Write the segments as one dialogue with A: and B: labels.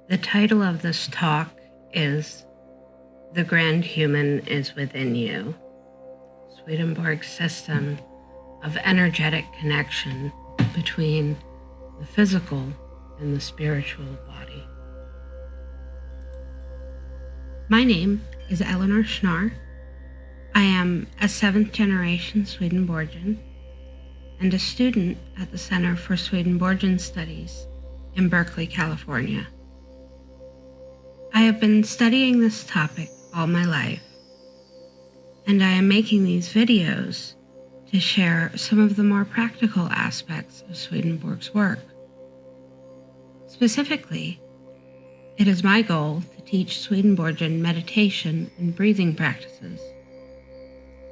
A: The title of this talk is The Grand Human is Within You, Swedenborg's system of energetic connection between the physical and the spiritual body. My name is Eleanor Schnarr. I am a 7th generation Swedenborgian and a student at the Center for Swedenborgian Studies in Berkeley, California. I have been studying this topic all my life, and I am making these videos to share some of the more practical aspects of Swedenborg's work. Specifically, it is my goal to teach Swedenborgian meditation and breathing practices.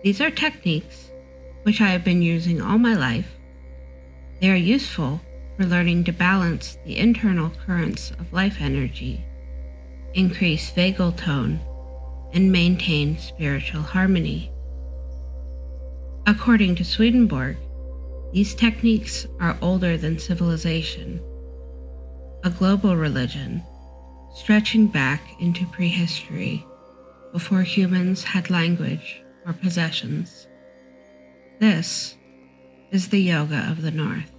A: These are techniques which I have been using all my life. They are useful for learning to balance the internal currents of life energy, increase vagal tone, and maintain spiritual harmony. According to Swedenborg, these techniques are older than civilization, a global religion stretching back into prehistory before humans had language or possessions. This is the Yoga of the North.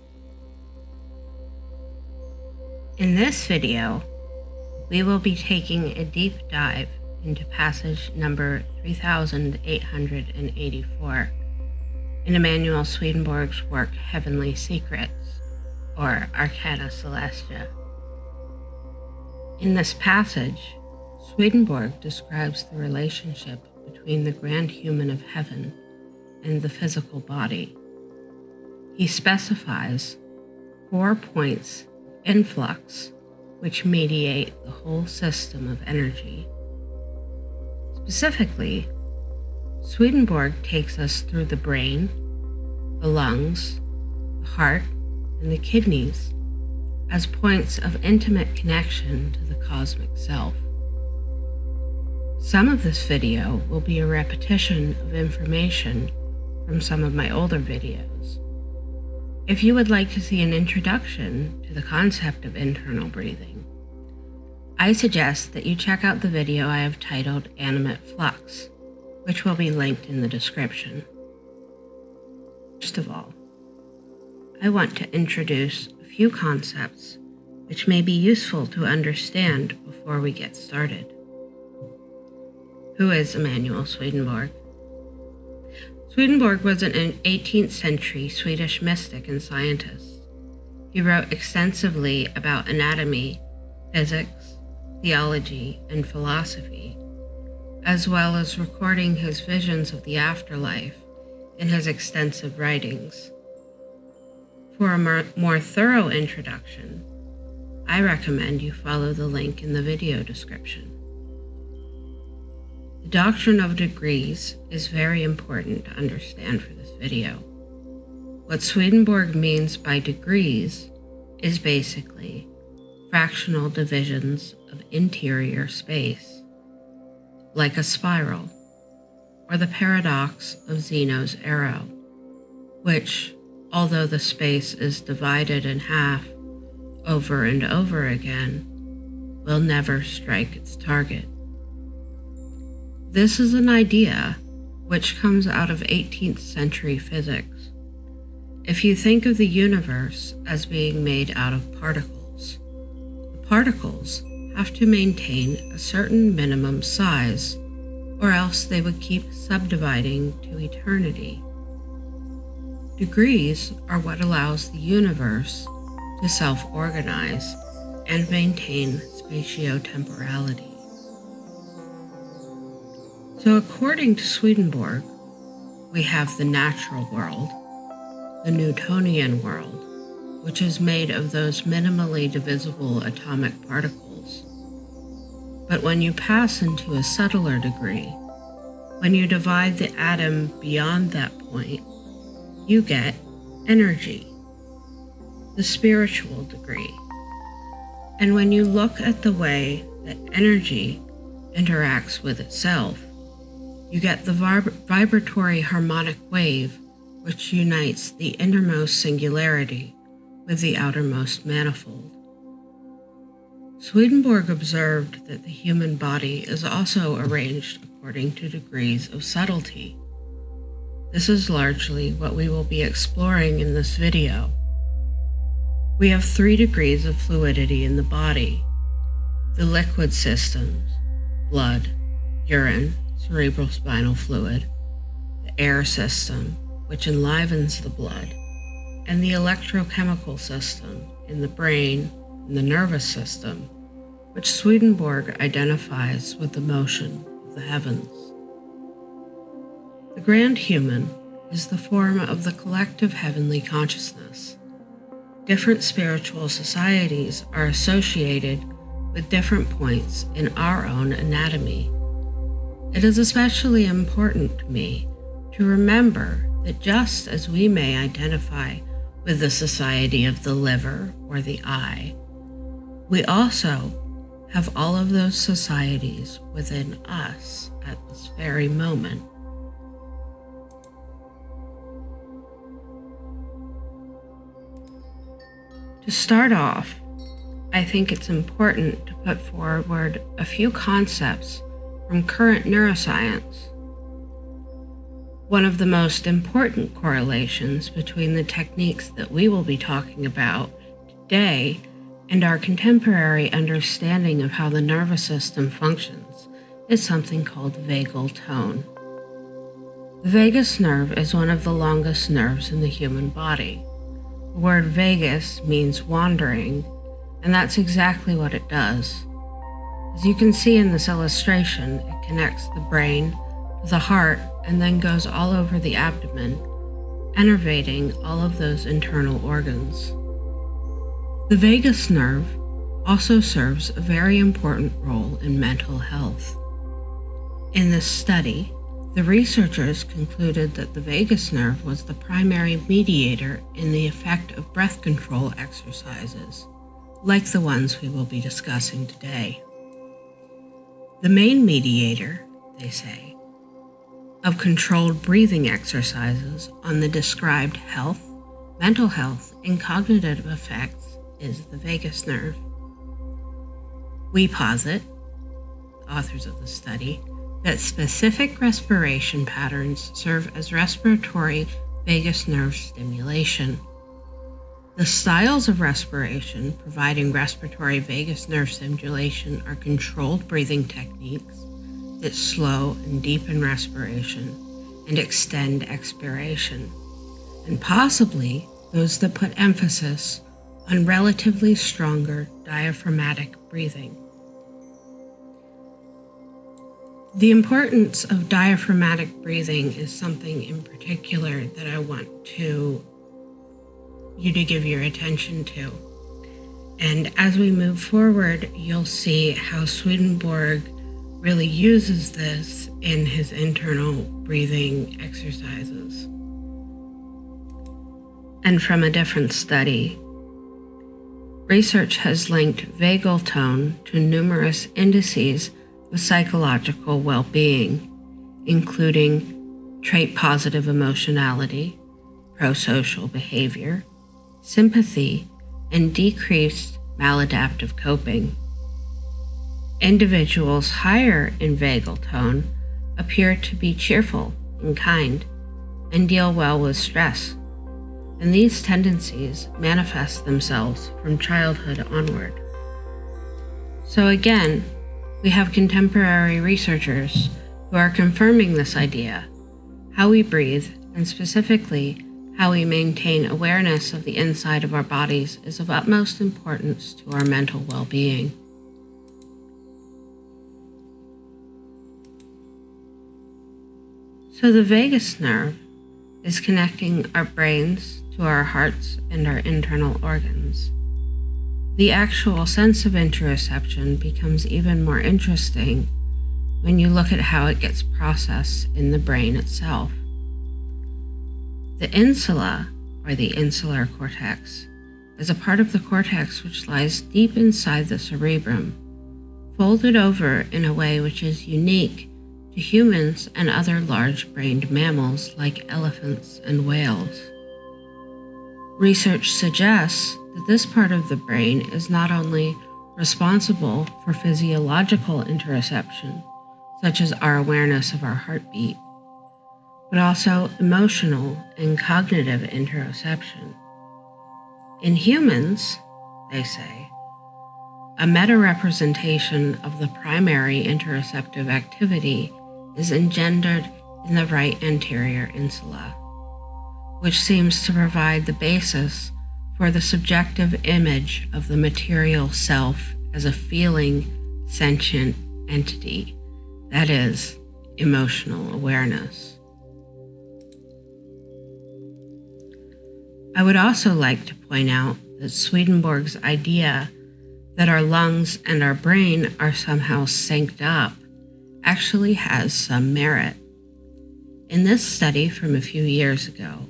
A: In this video, we will be taking a deep dive into passage number 3884 in Emanuel Swedenborg's work Heavenly Secrets, or Arcana Celestia. In this passage, Swedenborg describes the relationship between the grand human of heaven and the physical body. He specifies 4 points of influx which mediate the whole system of energy. Specifically, Swedenborg takes us through the brain, the lungs, the heart, and the kidneys as points of intimate connection to the cosmic self. Some of this video will be a repetition of information from some of my older videos. If you would like to see an introduction to the concept of internal breathing, I suggest that you check out the video I have titled Animate Flux, which will be linked in the description. First of all, I want to introduce a few concepts which may be useful to understand before we get started. Who is Emanuel Swedenborg? Swedenborg was an 18th century Swedish mystic and scientist. He wrote extensively about anatomy, physics, theology, and philosophy, as well as recording his visions of the afterlife in his extensive writings. For a more thorough introduction, I recommend you follow the link in the video description. The doctrine of degrees is very important to understand for this video. What Swedenborg means by degrees is basically fractional divisions of interior space, like a spiral, or the paradox of Zeno's arrow, which, although the space is divided in half over and over again, will never strike its target. This is an idea which comes out of 18th century physics. If you think of the universe as being made out of particles, the particles have to maintain a certain minimum size, or else they would keep subdividing to eternity. Degrees are what allows the universe to self-organize and maintain spatiotemporality. So according to Swedenborg, we have the natural world, the Newtonian world, which is made of those minimally divisible atomic particles. But when you pass into a subtler degree, when you divide the atom beyond that point, you get energy, the spiritual degree. And when you look at the way that energy interacts with itself, you get the vibratory harmonic wave which unites the innermost singularity with the outermost manifold. Swedenborg observed that the human body is also arranged according to degrees of subtlety. This is largely what we will be exploring in this video. We have 3 degrees of fluidity in the body: the liquid systems, blood, urine, cerebrospinal fluid; the air system, which enlivens the blood; and the electrochemical system in the brain and the nervous system, which Swedenborg identifies with the motion of the heavens. The grand human is the form of the collective heavenly consciousness. Different spiritual societies are associated with different points in our own anatomy. It is especially important to me to remember that just as we may identify with the society of the liver or the eye, we also have all of those societies within us at this very moment. To start off, I think it's important to put forward a few concepts from current neuroscience. One of the most important correlations between the techniques that we will be talking about today and our contemporary understanding of how the nervous system functions is something called vagal tone. The vagus nerve is one of the longest nerves in the human body. The word vagus means wandering, and that's exactly what it does. As you can see in this illustration, it connects the brain to the heart and then goes all over the abdomen, innervating all of those internal organs. The vagus nerve also serves a very important role in mental health. In this study, the researchers concluded that the vagus nerve was the primary mediator in the effect of breath control exercises, like the ones we will be discussing today. The main mediator, they say, of controlled breathing exercises on the described health, mental health, and cognitive effects is the vagus nerve. We posit, the authors of the study, that specific respiration patterns serve as respiratory vagus nerve stimulation. The styles of respiration providing respiratory vagus nerve stimulation are controlled breathing techniques that slow and deepen respiration and extend expiration, and possibly those that put emphasis on relatively stronger diaphragmatic breathing. The importance of diaphragmatic breathing is something in particular that I want you to give your attention to. And as we move forward, you'll see how Swedenborg really uses this in his internal breathing exercises. And from a different study, research has linked vagal tone to numerous indices of psychological well-being, including trait-positive emotionality, prosocial behavior, sympathy, and decreased maladaptive coping. Individuals higher in vagal tone appear to be cheerful and kind and deal well with stress, and these tendencies manifest themselves from childhood onward. So again, we have contemporary researchers who are confirming this idea. How we breathe, and specifically how we maintain awareness of the inside of our bodies, is of utmost importance to our mental well-being. So the vagus nerve is connecting our brains to our hearts and our internal organs. The actual sense of interoception becomes even more interesting when you look at how it gets processed in the brain itself. The insula, or the insular cortex, is a part of the cortex which lies deep inside the cerebrum, folded over in a way which is unique to humans and other large-brained mammals like elephants and whales. Research suggests that this part of the brain is not only responsible for physiological interoception, such as our awareness of our heartbeat, but also emotional and cognitive interoception. In humans, they say, a meta-representation of the primary interoceptive activity is engendered in the right anterior insula, which seems to provide the basis for the subjective image of the material self as a feeling, sentient entity, that is, emotional awareness. I would also like to point out that Swedenborg's idea that our lungs and our brain are somehow synced up actually has some merit. In this study from a few years ago,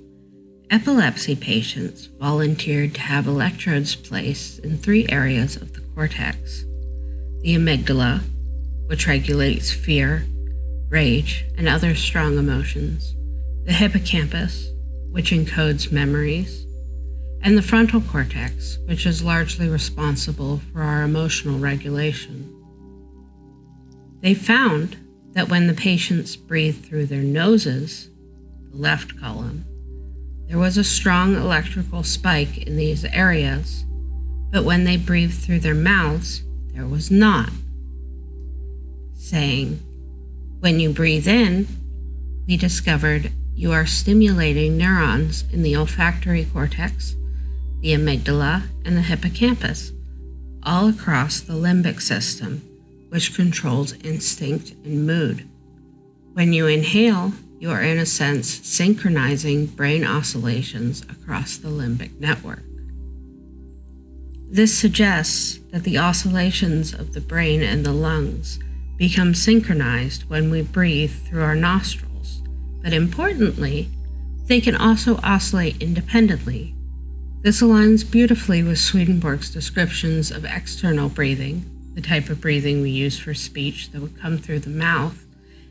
A: epilepsy patients volunteered to have electrodes placed in 3 areas of the cortex: the amygdala, which regulates fear, rage, and other strong emotions, the hippocampus, which encodes memories, and the frontal cortex, which is largely responsible for our emotional regulation. They found that when the patients breathed through their noses, the left column, there was a strong electrical spike in these areas, but when they breathed through their mouths, there was not. Saying, when you breathe in, we discovered you are stimulating neurons in the olfactory cortex, the amygdala, and the hippocampus, all across the limbic system, which controls instinct and mood. When you inhale, you are in a sense synchronizing brain oscillations across the limbic network. This suggests that the oscillations of the brain and the lungs become synchronized when we breathe through our nostrils, but importantly, they can also oscillate independently. This aligns beautifully with Swedenborg's descriptions of external breathing, the type of breathing we use for speech that would come through the mouth,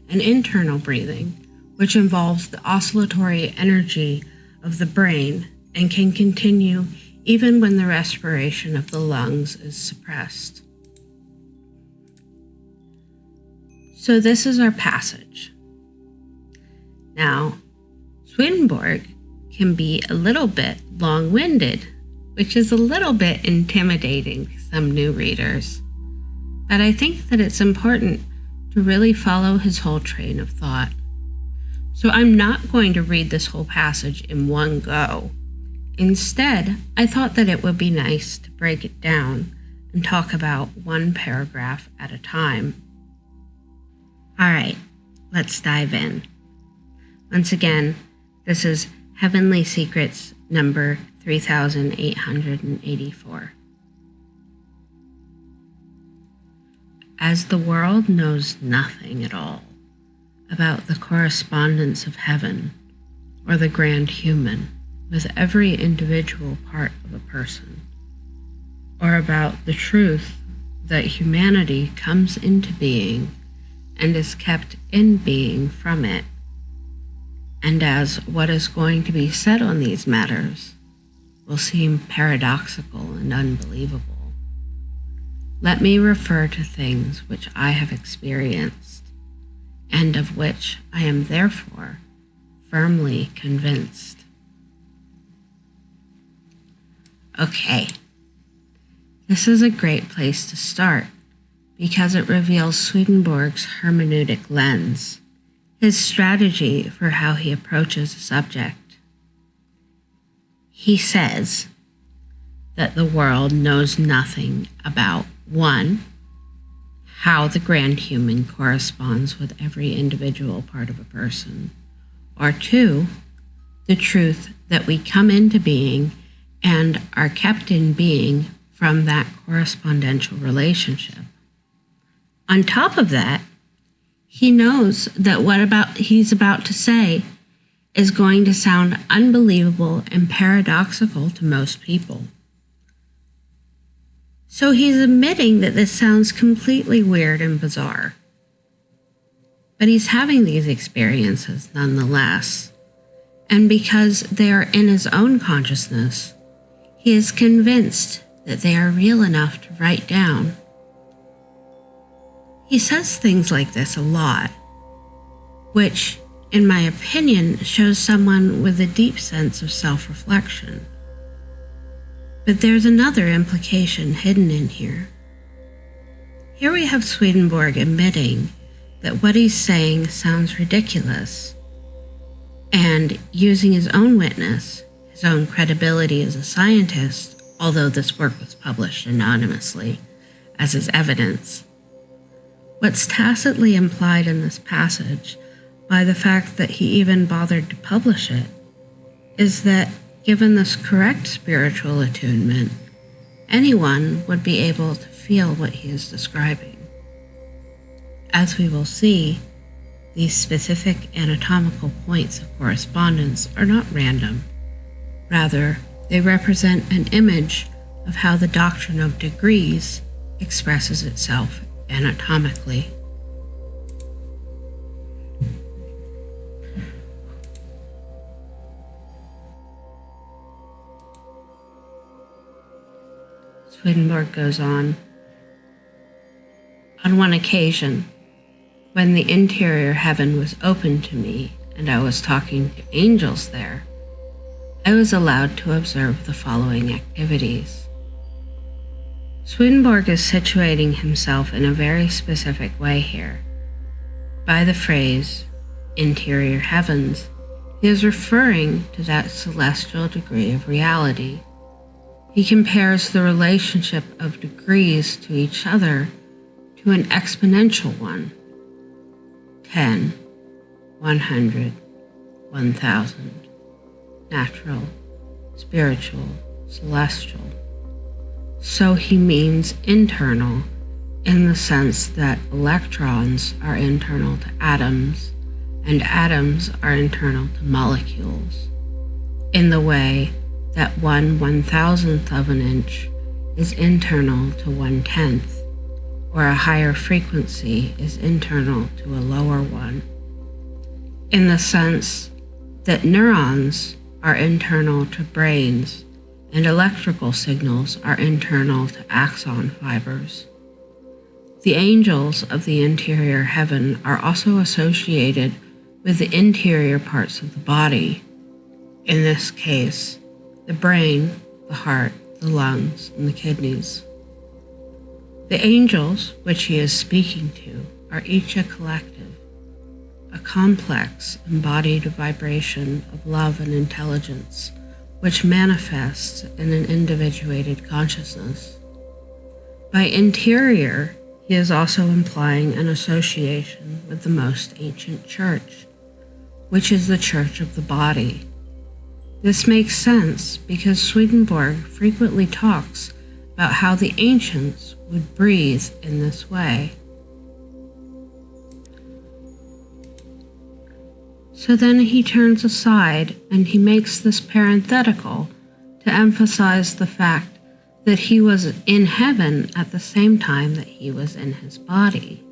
A: and internal breathing, which involves the oscillatory energy of the brain and can continue even when the respiration of the lungs is suppressed. So this is our passage. Now, Swedenborg can be a little bit long-winded, which is a little bit intimidating to some new readers. But I think that it's important to really follow his whole train of thought. So I'm not going to read this whole passage in one go. Instead, I thought that it would be nice to break it down and talk about one paragraph at a time. All right, let's dive in. Once again, this is Heavenly Secrets number 3884. As the world knows nothing at all about the correspondence of heaven or the grand human with every individual part of a person, or about the truth that humanity comes into being and is kept in being from it, and as what is going to be said on these matters will seem paradoxical and unbelievable, let me refer to things which I have experienced, and of which I am therefore firmly convinced. Okay, this is a great place to start because it reveals Swedenborg's hermeneutic lens, his strategy for how he approaches a subject. He says that the world knows nothing about 1, how the grand human corresponds with every individual part of a person, or 2, the truth that we come into being and are kept in being from that correspondential relationship. On top of that, he knows that what he's about to say is going to sound unbelievable and paradoxical to most people. So he's admitting that this sounds completely weird and bizarre. But he's having these experiences nonetheless. And because they are in his own consciousness, he is convinced that they are real enough to write down. He says things like this a lot, which, in my opinion, shows someone with a deep sense of self-reflection. But there's another implication hidden in here. Here we have Swedenborg admitting that what he's saying sounds ridiculous, and using his own witness, his own credibility as a scientist, although this work was published anonymously, as his evidence. What's tacitly implied in this passage, by the fact that he even bothered to publish it, is that given this correct spiritual attunement, anyone would be able to feel what he is describing. As we will see, these specific anatomical points of correspondence are not random. Rather, they represent an image of how the doctrine of degrees expresses itself anatomically. Swedenborg goes on one occasion, when the interior heaven was opened to me and I was talking to angels there, I was allowed to observe the following activities. Swedenborg is situating himself in a very specific way here. By the phrase, interior heavens, he is referring to that celestial degree of reality. He compares the relationship of degrees to each other to an exponential one. 10, 100, 1,000. Natural, spiritual, celestial. So he means internal in the sense that electrons are internal to atoms and atoms are internal to molecules, in the way that 1/1000th of an inch is internal to 1/10th, or a higher frequency is internal to a lower one, in the sense that neurons are internal to brains and electrical signals are internal to axon fibers. The angels of the interior heaven are also associated with the interior parts of the body, in this case, the brain, the heart, the lungs, and the kidneys. The angels, which he is speaking to, are each a collective, a complex embodied vibration of love and intelligence, which manifests in an individuated consciousness. By interior, he is also implying an association with the most ancient church, which is the church of the body. This makes sense because Swedenborg frequently talks about how the ancients would breathe in this way. So then he turns aside and he makes this parenthetical to emphasize the fact that he was in heaven at the same time that he was in his body.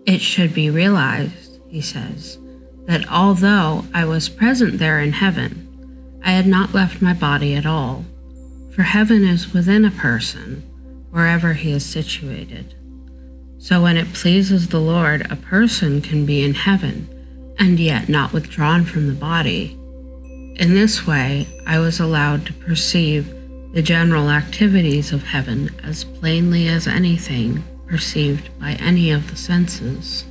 A: It should be realized, he says, that although I was present there in heaven, I had not left my body at all, for heaven is within a person, wherever he is situated. So when it pleases the Lord, a person can be in heaven, and yet not withdrawn from the body. In this way, I was allowed to perceive the general activities of heaven as plainly as anything perceived by any of the senses.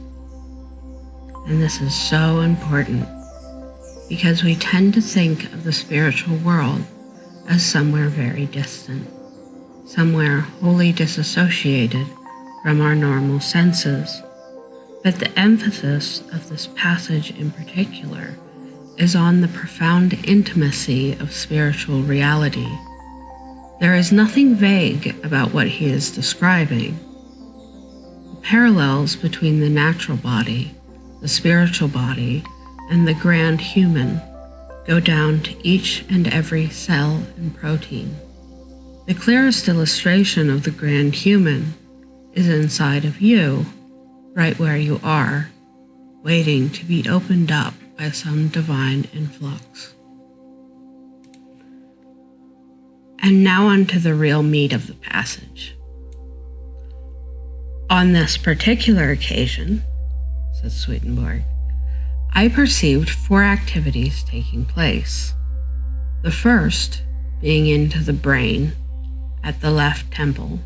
A: And this is so important, because we tend to think of the spiritual world as somewhere very distant, somewhere wholly disassociated from our normal senses. But the emphasis of this passage in particular is on the profound intimacy of spiritual reality. There is nothing vague about what he is describing. The parallels between the natural body, the spiritual body, and the grand human go down to each and every cell and protein. The clearest illustration of the grand human is inside of you, right where you are, waiting to be opened up by some divine influx. And now on to the real meat of the passage. On this particular occasion, says Swedenborg, I perceived 4 activities taking place. The first being into the brain at the left temple.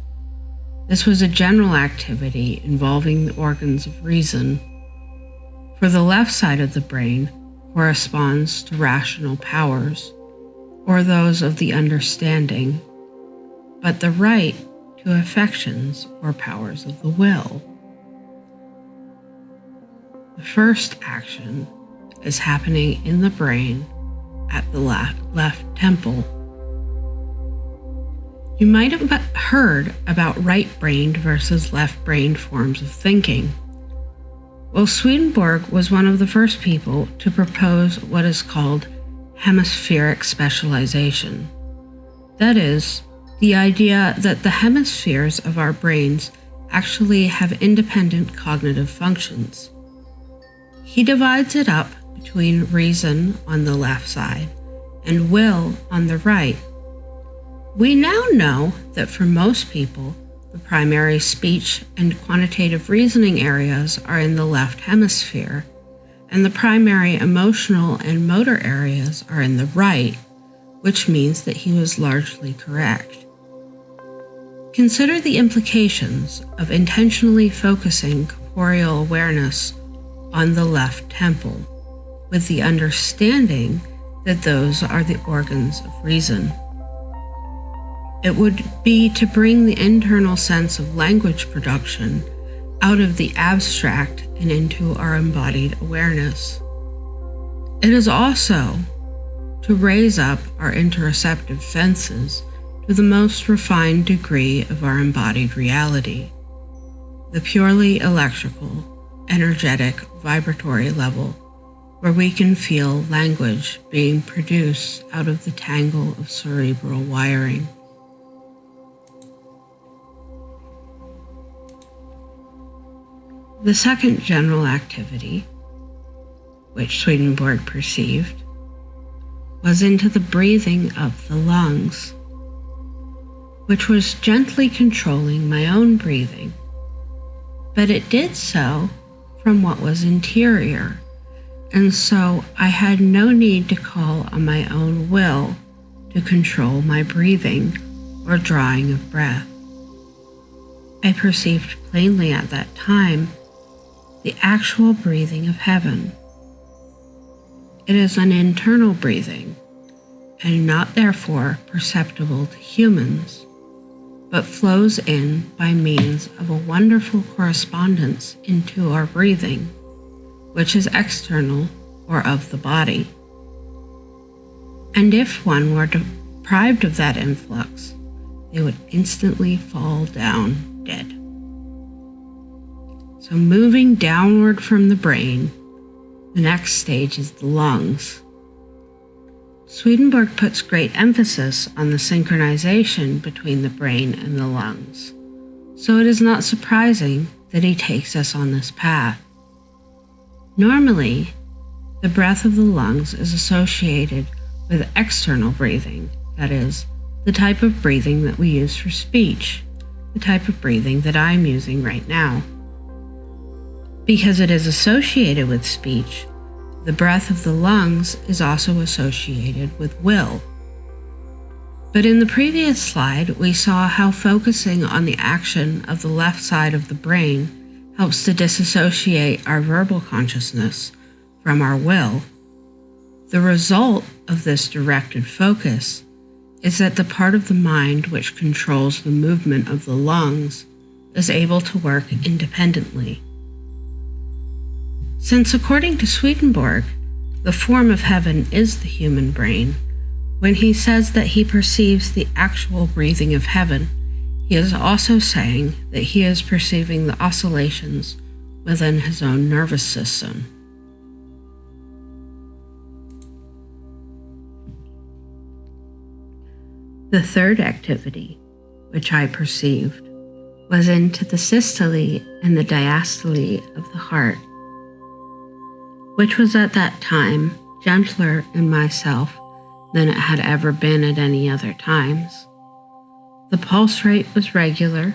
A: This was a general activity involving the organs of reason, for the left side of the brain corresponds to rational powers, or those of the understanding, but the right to affections or powers of the will. The first action is happening in the brain at the left temple. You might have heard about right-brained versus left-brained forms of thinking. Well, Swedenborg was one of the first people to propose what is called hemispheric specialization. That is, the idea that the hemispheres of our brains actually have independent cognitive functions. He divides it up between reason on the left side and will on the right. We now know that for most people, the primary speech and quantitative reasoning areas are in the left hemisphere, and the primary emotional and motor areas are in the right, which means that he was largely correct. Consider the implications of intentionally focusing corporeal awareness on the left temple, with the understanding that those are the organs of reason. It would be to bring the internal sense of language production out of the abstract and into our embodied awareness. It is also to raise up our interoceptive senses to the most refined degree of our embodied reality, the purely electrical, energetic, vibratory level, where we can feel language being produced out of the tangle of cerebral wiring. The second general activity, which Swedenborg perceived, was into the breathing of the lungs, which was gently controlling my own breathing, but it did so from what was interior, and so I had no need to call on my own will to control my breathing or drawing of breath. I perceived plainly at that time the actual breathing of heaven. It is an internal breathing, and not therefore perceptible to humans, but flows in by means of a wonderful correspondence into our breathing, which is external or of the body. And if one were deprived of that influx, they would instantly fall down dead. So moving downward from the brain, the next stage is the lungs. Swedenborg puts great emphasis on the synchronization between the brain and the lungs, so it is not surprising that he takes us on this path. Normally, the breath of the lungs is associated with external breathing, that is, the type of breathing that we use for speech, the type of breathing that I'm using right now. Because it is associated with speech, the breath of the lungs is also associated with will. But in the previous slide, we saw how focusing on the action of the left side of the brain helps to disassociate our verbal consciousness from our will. The result of this directed focus is that the part of the mind which controls the movement of the lungs is able to work independently. Since according to Swedenborg, the form of heaven is the human brain, when he says that he perceives the actual breathing of heaven, he is also saying that he is perceiving the oscillations within his own nervous system. The third activity, which I perceived, was into the systole and the diastole of the heart, which was at that time gentler in myself than it had ever been at any other times. The pulse rate was regular,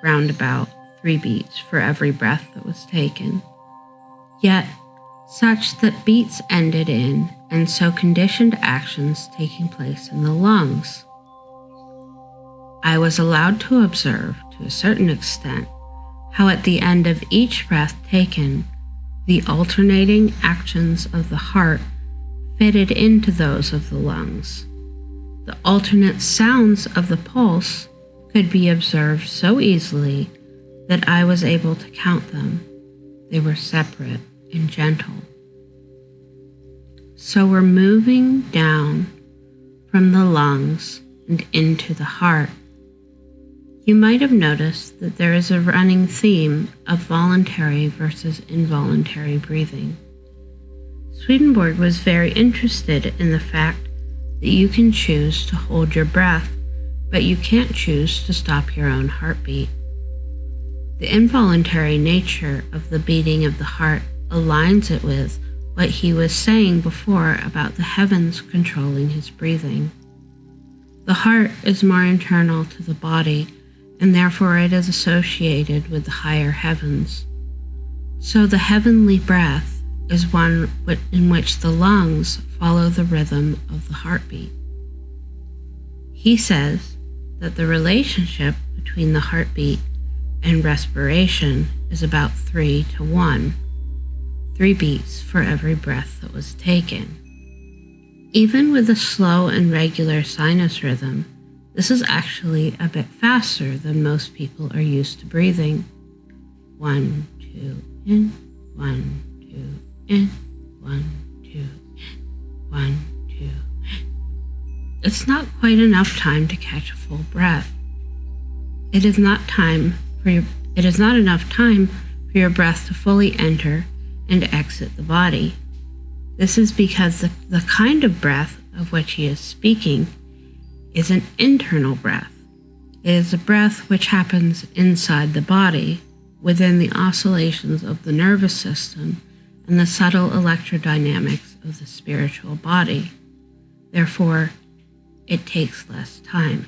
A: round about 3 beats for every breath that was taken, yet such that beats ended in and so conditioned actions taking place in the lungs. I was allowed to observe, to a certain extent, how at the end of each breath taken, the alternating actions of the heart fitted into those of the lungs. The alternate sounds of the pulse could be observed so easily that I was able to count them. They were separate and gentle. So we're moving down from the lungs and into the heart. You might have noticed that there is a running theme of voluntary versus involuntary breathing. Swedenborg was very interested in the fact that you can choose to hold your breath, but you can't choose to stop your own heartbeat. The involuntary nature of the beating of the heart aligns it with what he was saying before about the heavens controlling his breathing. The heart is more internal to the body, and therefore it is associated with the higher heavens. So the heavenly breath is one in which the lungs follow the rhythm of the heartbeat. He says that the relationship between the heartbeat and respiration is about 3 to 1, 3 beats for every breath that was taken. Even with a slow and regular sinus rhythm, this is actually a bit faster than most people are used to breathing. 1, 2, in, 1, 2, in, 1, 2, in, 1, 2, in. It's not quite enough time to catch a full breath. It is not enough time for your breath to fully enter and exit the body. This is because the kind of breath of which he is speaking is an internal breath. It is a breath which happens inside the body, within the oscillations of the nervous system and the subtle electrodynamics of the spiritual body. Therefore, it takes less time.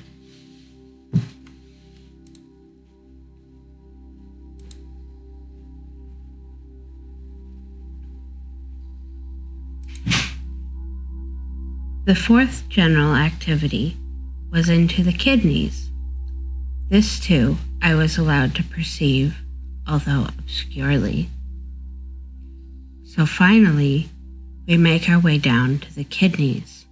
A: The fourth general activity was into the kidneys. This too I was allowed to perceive, although obscurely. So finally, we make our way down to the kidneys.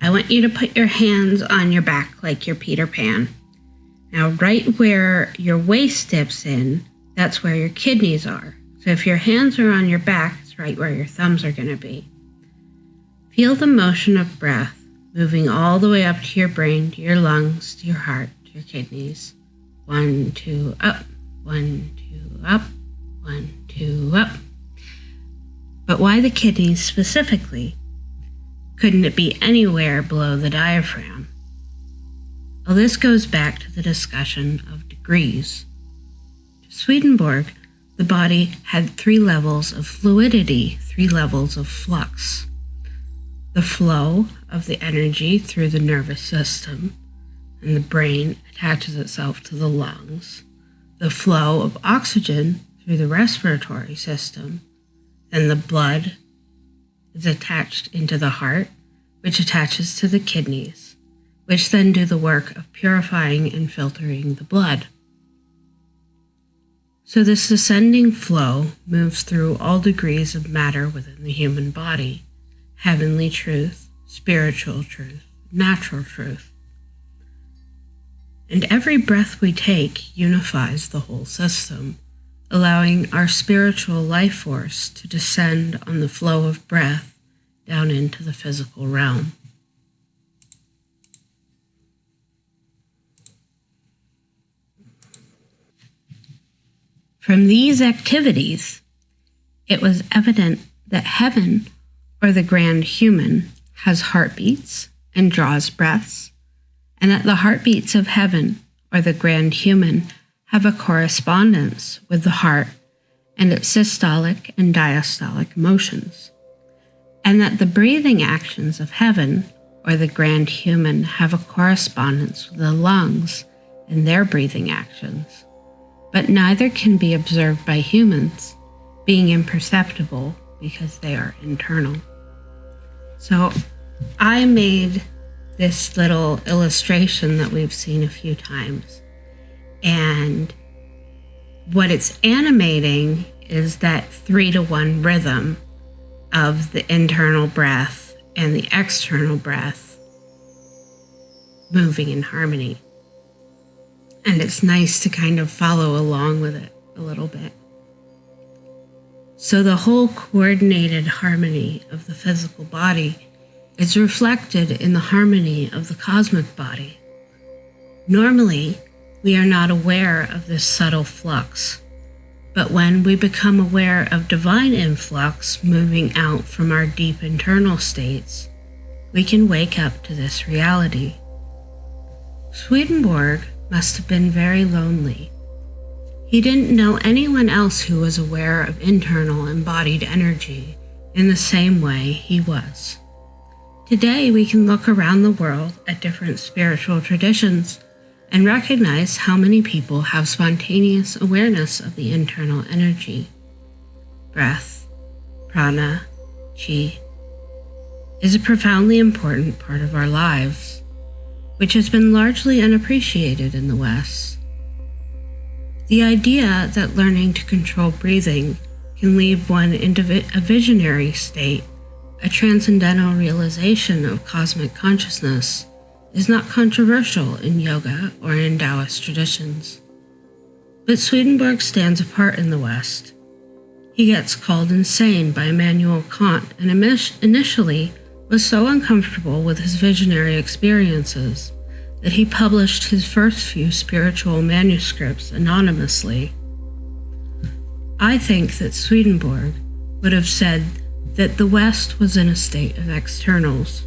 A: I want you to put your hands on your back like you're Peter Pan. Now, right where your waist dips in, that's where your kidneys are. So if your hands are on your back, it's right where your thumbs are going to be. Feel the motion of breath moving all the way up to your brain, to your lungs, to your heart, to your kidneys. 1, 2, up. 1, 2, up. 1, 2, up. But why the kidneys specifically? Couldn't it be anywhere below the diaphragm? Well, this goes back to the discussion of degrees. To Swedenborg, the body had 3 levels of fluidity, 3 levels of flux. The flow of the energy through the nervous system, and the brain attaches itself to the lungs. The flow of oxygen through the respiratory system, and the blood is attached into the heart, which attaches to the kidneys, which then do the work of purifying and filtering the blood. So this ascending flow moves through all degrees of matter within the human body: heavenly truth, spiritual truth, natural truth. And every breath we take unifies the whole system, allowing our spiritual life force to descend on the flow of breath down into the physical realm. From these activities, it was evident that heaven, or the grand human, has heartbeats and draws breaths, and that the heartbeats of heaven, or the grand human, have a correspondence with the heart and its systolic and diastolic motions, and that the breathing actions of heaven or the grand human have a correspondence with the lungs and their breathing actions, but neither can be observed by humans, being imperceptible because they are internal. So I made this little illustration that we've seen a few times, and what it's animating is that 3-to-1 rhythm of the internal breath and the external breath moving in harmony. And it's nice to kind of follow along with it a little bit. So the whole coordinated harmony of the physical body is reflected in the harmony of the cosmic body. Normally, we are not aware of this subtle flux, but when we become aware of divine influx moving out from our deep internal states, we can wake up to this reality. Swedenborg must have been very lonely. He didn't know anyone else who was aware of internal embodied energy in the same way he was. Today, we can look around the world at different spiritual traditions and recognize how many people have spontaneous awareness of the internal energy. Breath, prana, chi, is a profoundly important part of our lives, which has been largely unappreciated in the West. The idea that learning to control breathing can leave one into a visionary state, a transcendental realization of cosmic consciousness, is not controversial in yoga or in Taoist traditions. But Swedenborg stands apart in the West. He gets called insane by Emanuel Kant and initially was so uncomfortable with his visionary experiences that he published his first few spiritual manuscripts anonymously. I think that Swedenborg would have said that the West was in a state of externals.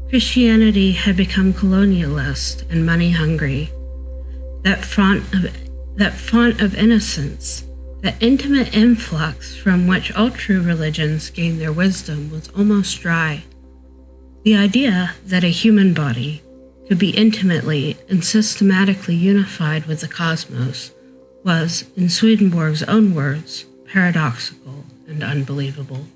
A: Christianity had become colonialist and money-hungry. That font of innocence, that intimate influx from which all true religions gained their wisdom, was almost dry. The idea that a human body could be intimately and systematically unified with the cosmos was, in Swedenborg's own words, paradoxical and unbelievable.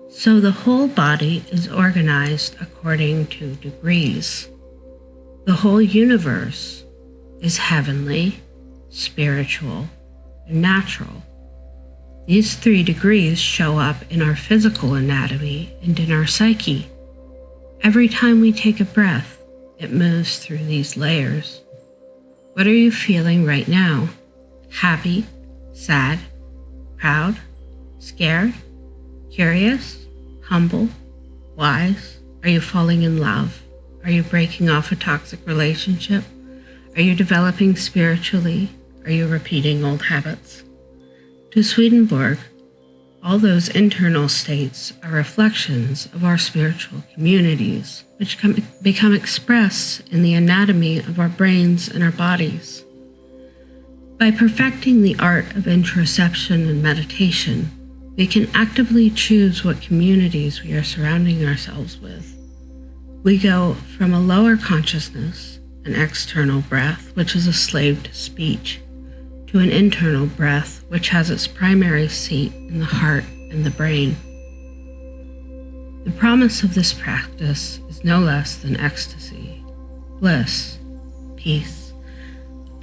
A: So the whole body is organized according to degrees. The whole universe is heavenly, spiritual, and natural. These 3 degrees show up in our physical anatomy and in our psyche. Every time we take a breath, it moves through these layers. What are you feeling right now? Happy, sad, proud, scared, curious, humble, wise? Are you falling in love? Are you breaking off a toxic relationship? Are you developing spiritually? Are you repeating old habits? To Swedenborg, all those internal states are reflections of our spiritual communities, which become expressed in the anatomy of our brains and our bodies. By perfecting the art of introspection and meditation, we can actively choose what communities we are surrounding ourselves with. We go from a lower consciousness, an external breath, which is a slave to speech, to an internal breath, which has its primary seat in the heart and the brain. The promise of this practice is no less than ecstasy, bliss, peace,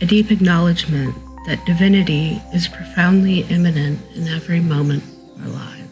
A: a deep acknowledgement that divinity is profoundly immanent in every moment of our lives.